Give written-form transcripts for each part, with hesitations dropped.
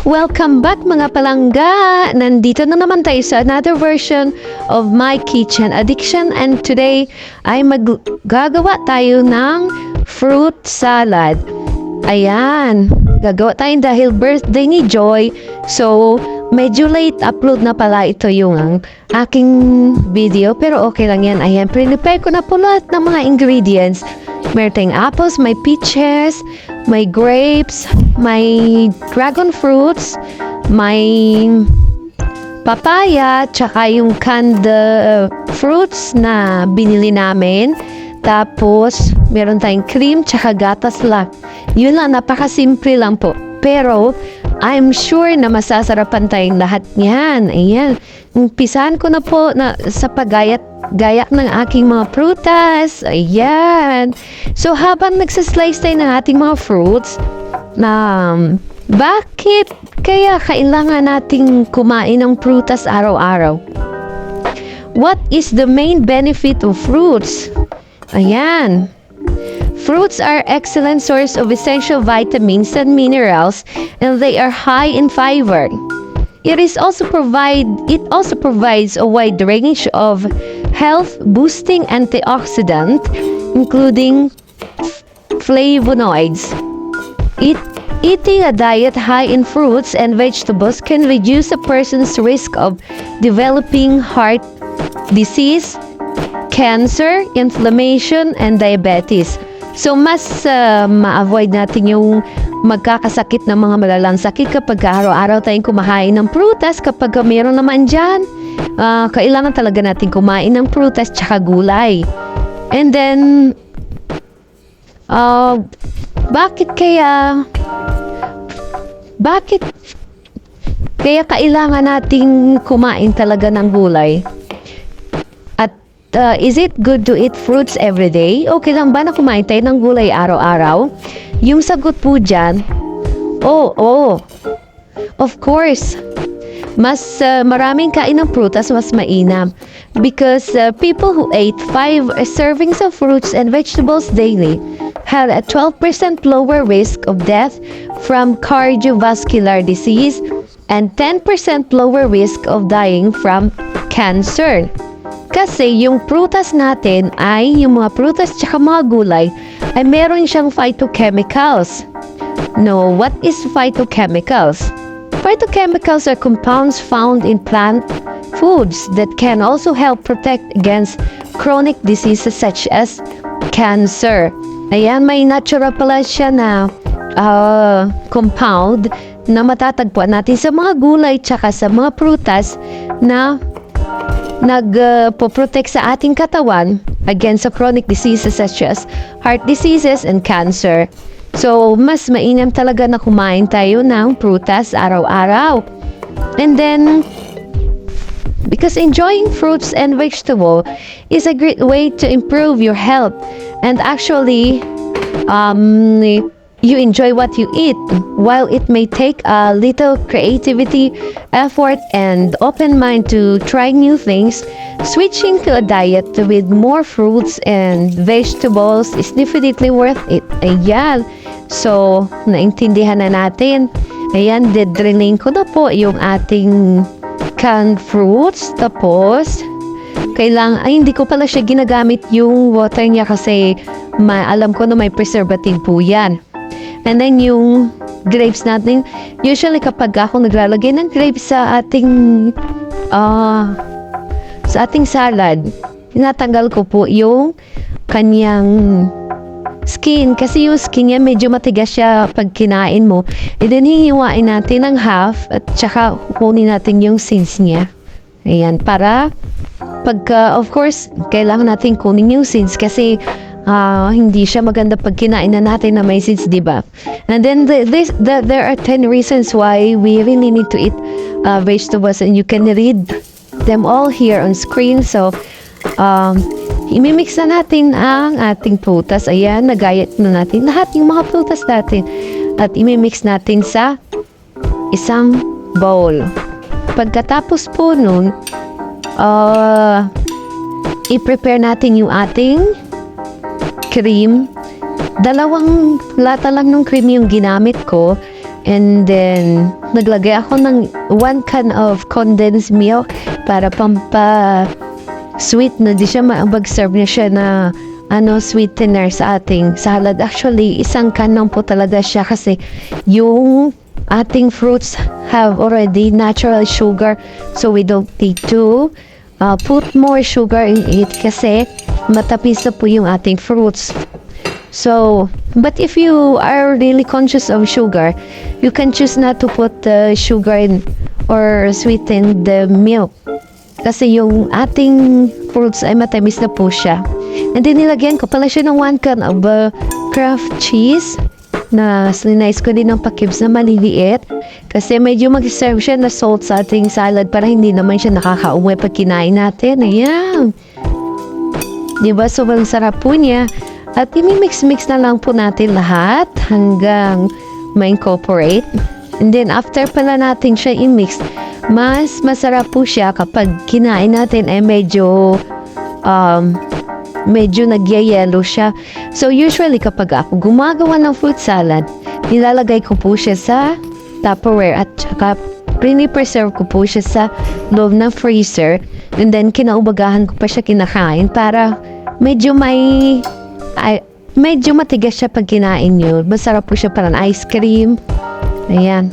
Welcome back mga palangga! Nandito na naman tayo sa another version of my kitchen addiction, and today ay gagawa tayo ng fruit salad. Ayan, gagawa tayo dahil birthday ni Joy. So, medyo late upload na pala ito yung aking video, pero okay lang yan. Ayan, prepare ko na po lahat ng mga ingredients. Meron tayong apples, may peaches, may grapes, may dragon fruits, may papaya, tsaka yung canned fruits na binili namin. Tapos, meron tayong cream, tsaka gatas lang. Yun lang, napakasimple lang po. Pero, I'm sure na masasarapan tayong lahat niyan. Ayan. Umpisahan ko na po sa paggayat ng aking mga prutas. Ayan. So, habang nagsaslice tayo ng ating mga fruits, bakit kaya kailangan nating kumain ng prutas araw-araw? What is the main benefit of fruits? Ayan. Fruits are excellent source of essential vitamins and minerals, and they are high in fiber. It also provides a wide range of health-boosting antioxidants, including flavonoids. Eating a diet high in fruits and vegetables can reduce a person's risk of developing heart disease, cancer, inflammation, and diabetes. So, mas ma-avoid natin yung magkakasakit ng mga malalang sakit kapag araw-araw tayong kumain ng prutas. Kapag mayroon naman dyan, kailangan talaga natin kumain ng prutas tsaka gulay. And then, bakit kaya kailangan nating kumain talaga ng gulay? Is it good to eat fruits every day? Okay lang ba na kumain tayo ng gulay araw-araw? Yung sagot po dyan, of course. Mas maraming kain ng prutas, mas mainam. Because people who ate 5 servings of fruits and vegetables daily had a 12% lower risk of death from cardiovascular disease and 10% lower risk of dying from cancer. Kasi yung prutas natin yung mga prutas tsaka mga gulay ay meron siyang phytochemicals. No, what is phytochemicals? Phytochemicals are compounds found in plant foods that can also help protect against chronic diseases such as cancer. Ayan, may natural pala siya na compound na matatagpuan natin sa mga gulay tsaka sa mga prutas na nagpo-protect sa ating katawan against chronic diseases such as heart diseases and cancer. So, mas mainam talaga na kumain tayo ng prutas araw-araw. And then, because enjoying fruits and vegetable is a great way to improve your health. And actually, you enjoy what you eat. While it may take a little creativity, effort, and open mind to try new things, switching to a diet with more fruits and vegetables is definitely worth it. Ayan. So, naintindihan na natin. Ayan, didrilling ko na po yung ating canned fruits. Tapos, hindi ko pala siya ginagamit yung water niya kasi alam ko na may preservative po yan. And then yung grapes natin, usually kapag ako naglalagay ng grapes sa ating salad, tinatanggal ko po yung kanyang skin. Kasi yung skin niya medyo matigas siya pag kinain mo. And then hihiwain natin ng half at saka kukunin natin yung seeds niya. Ayan, para of course, kailangan natin kunin yung seeds kasi hindi siya maganda pag kinain na natin na may seeds, diba? And then there are 10 reasons why we really need to eat vegetables, and you can read them all here on screen. So, imimix na natin ang ating prutas. Ayan, nagayat na natin lahat yung mga prutas natin at imimix natin sa isang bowl. Pagkatapos po nun, i-prepare natin yung ating cream. 2 lata lang ng cream yung ginamit ko. And then, naglagay ako ng 1 can of condensed milk para sweet na di siya mag-serve na siya na sweetener sa ating salad. Actually, 1 can lang po talaga siya kasi yung ating fruits have already natural sugar, so we don't need to put more sugar in it kasi matapis na po yung ating fruits. So, but if you are really conscious of sugar, you can choose not to put sugar in or sweeten the milk. Kasi yung ating fruits ay matamis na po siya. And then nilagyan ko pala siya ng 1 can of Kraft cheese na slice ko din ng pa-cubes na maliliit. Kasi medyo mag-serve siya na salt sa ating salad para hindi naman siya nakakauwi pag kinain natin. Ayan. Diba? Sobrang sarap po niya. At i-mix-mix na lang po natin lahat hanggang ma-incorporate. And then after pala natin siya i-mix, mas masarap po siya kapag kinain natin ay medyo nagyayelo siya. So usually kapag ako gumagawa ng fruit salad, nilalagay ko po siya sa Tupperware at saka pre-preserve ko po siya sa loob ng freezer. And then kinaumagahan ko pa siya kinakain para medyo matigas siya pag kinain nyo. Masarap po siya parang ice cream. Ayan.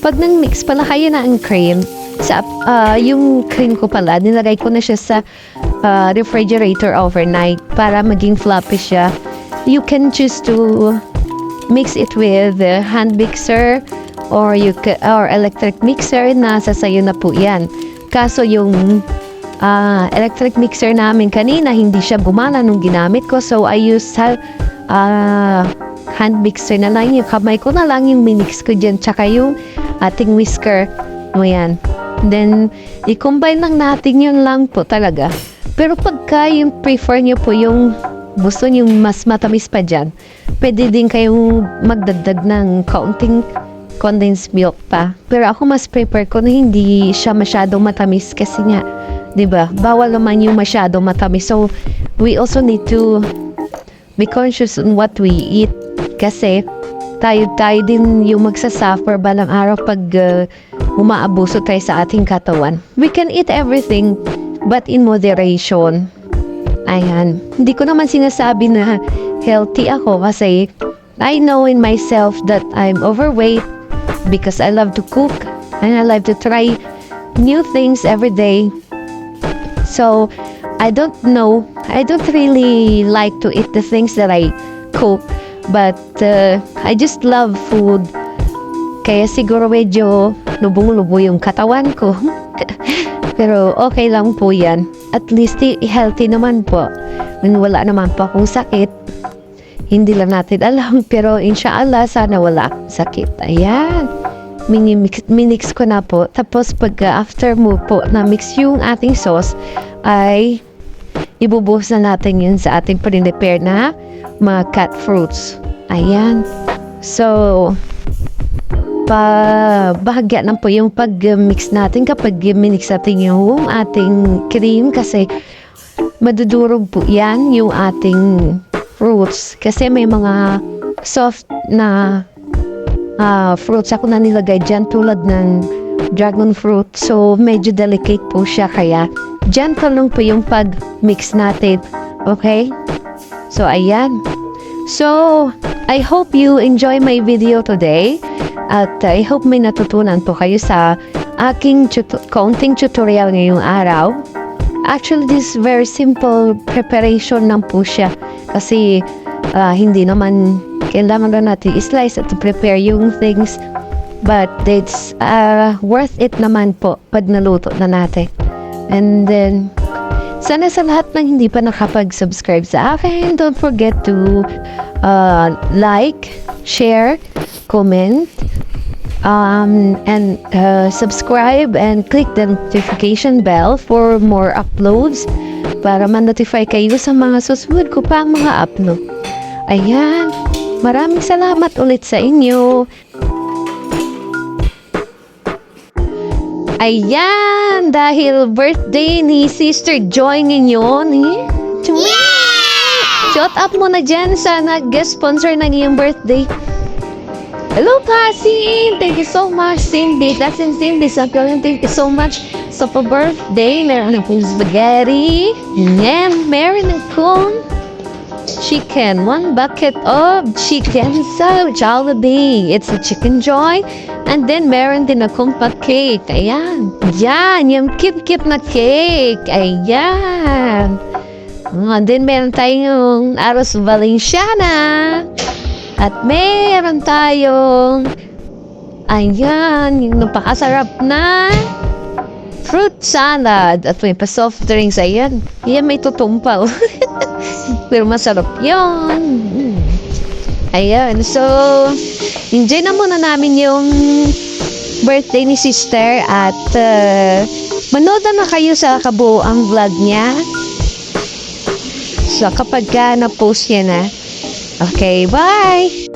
Pag nang-mix pala kayo na ang cream, yung cream ko pala, nilagay ko na siya sa refrigerator overnight para maging floppy siya. You can choose to mix it with hand mixer or electric mixer, nasa sayo na po yan. Kaso yung electric mixer namin kanina, hindi siya gumana nung ginamit ko. So I use hand mixer na lang. Yung kamay ko na lang yung minix ko dyan. Tsaka yung ating whisker. Ayan. Then, i-combine lang natin yun lang po talaga. Pero pagka yung prefer nyo po yung gusto nyo mas matamis pa dyan, pwede din kayong magdagdag ng kaunting condensed milk pa. Pero ako mas prefer ko na hindi siya masyadong matamis kasi nga, diba, bawal naman yung masyadong matamis. So, we also need to be conscious on what we eat kasi tayo din yung magsasuffer balang araw pag umaabuso tayo sa ating katawan. We can eat everything but in moderation. Ayan. Hindi ko naman sinasabi na healthy ako kasi I know in myself that I'm overweight because I love to cook and I love to try new things every day. So, I don't really like to eat the things that I cook. But I just love food. Kaya siguro medyo lubong-lubo yung katawan ko. Pero okay lang po yan. At least healthy naman po. Wala naman po akong sakit. Hindi lang natin alam. Pero inshallah, sana wala akong sakit. Ayan. Minix ko na po. Tapos pag after mo po na mix yung ating sauce, ay ibubuhos na natin yun sa ating pre-prepare na mga cut fruits. Ayan. So, bahagya na po yung pag-mix natin kapag minix natin yung ating cream kasi madudurog po yan yung ating fruits. Kasi may mga soft na fruits ako na nilagay dyan tulad ng dragon fruit. So, medyo delicate po siya kaya gentle lang po yung pag-mix natin. Okay? So, ayan. So, I hope you enjoy my video today. At I hope may natutunan po kayo sa aking kaunting tutorial ngayong araw. Actually, this very simple preparation lang po siya. Kasi hindi naman kailangan na natin i-slice at prepare yung things. But it's worth it naman po pag naluto na natin. And then, sana sa lahat ng hindi pa nakapag-subscribe sa akin, don't forget to like, share, comment, and subscribe and click the notification bell for more uploads para ma-notify kayo sa mga susunod ko pang mga upload. Ayan, maraming salamat ulit sa inyo. Ayan, dahil birthday ni Sister Joy ngayon, shout out mo na dyan sa nag-guest sponsor ng iyong birthday. Hello, Cassie! Thank you so much, Cindy. That's in Cindy. Thank you so much. So, for birthday, meron akong spaghetti. And meron akong chicken. 1 bucket of chicken sa Jollibee. It's a chicken joy. And then, meron din akong pa-cake. Ayan. Yan, yung cute-cute na cake. Ayan. And then, meron tayong arroz valenciana. At meron tayong, ayan, yung napakasarap na fruit salad. At may pa-soft drinks. Ayan. Ayan, may tutumpaw. Pero masarap yun. Ayan. So, enjoy na muna namin yung birthday ni Sister. At manood na kayo sa kabuuang vlog niya. So, kapag na-post niya na. Okay, bye!